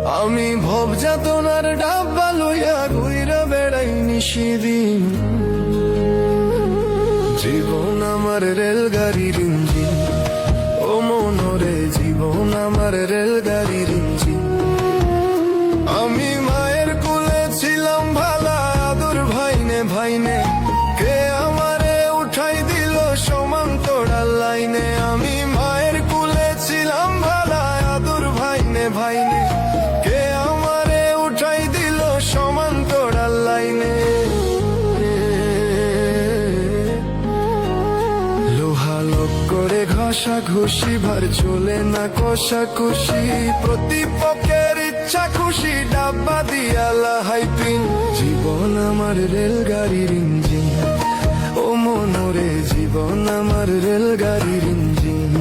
আমি ভব যাতনার ডাব্বা লইয়া ঘুইরা বেড়াই নিশিদিন। জীবন আমার রেলগাড়ির ইঞ্জিন, ও মনরে জীবন আমার রেলগাড়ির ইঞ্জিন। আমি মায়ের কোলে ছিলাম ভালা, আদর ভাইনে ভাইনে কে আমারে উঠাই দিল সমান্তরাল লাইনে। আমি মায়ের কোলে ছিলাম ভালা, আদর ভাইনে ভাইনে কে আমারে উঠাই দিল সমান্তরাল লাইনে। লোহা লোক করে ঘষা ঘুষি, ভার চলে না কষাকষি, প্রতিপক্ষের ইচ্ছা খুশি ডাব্বা দিয়া লাহাই পিন। জীবন আমার রেলগাড়ির ইঞ্জিন, ও মনরে জীবন আমার রেলগাড়ির ইঞ্জিন।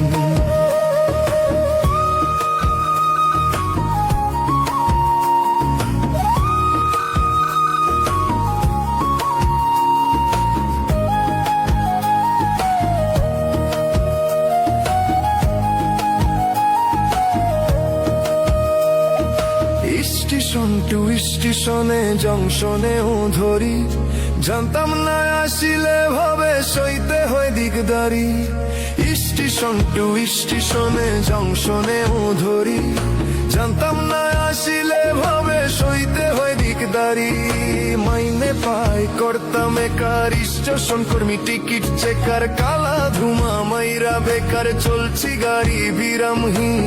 স্টেশন টু স্টেশনে জংশনেও ধরি, জানতাম না আসিলে ভাবে সইতে হয় দিকদারি। স্টেশন টু স্টেশনে জংশনেও ধরি, জানতাম না আসিলে ভাবে সইতে হয় দিকদারি। মাইনে পাই করতাম একার, স্টেশন কর্মী টিকিট চেকার, কালা ধুমা মাইরা বেকার চলছি গাড়ি বিরামহীন।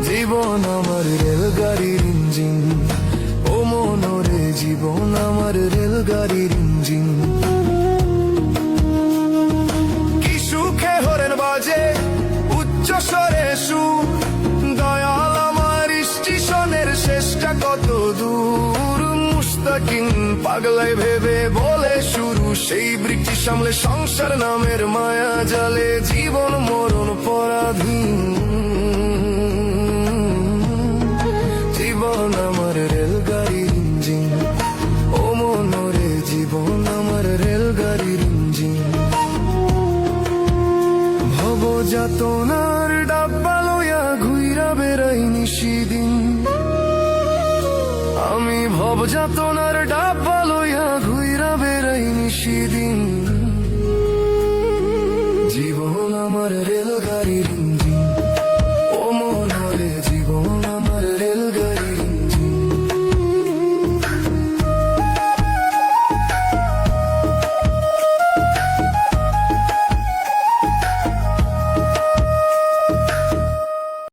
জীবন আমার রেলগাড়ির ইঞ্জিন, ও মনরে জীবন আমার রেলগাড়ির ইঞ্জিন। কি সুখে হরেন বাজে উচ্চ স্বরে সুর, দয়াল আমার স্টেশনের শেষটা কত দূর। মুস্তাকিম পাগলায় ভেবে বলে শুরু, সেই ব্রিটিশ আমলে সংসার নামের মায়া জালে জীবন মরণ পরাধীন। জীবন আমার রেলগাড়ির ইঞ্জিন, ও মনরে জীবন আমার রেলগাড়ির ইঞ্জিন। ভব যাতনার ডাব্বা লইয়া ঘুইরা বেড়াই নিশিদিন। আমি ভব যাতনার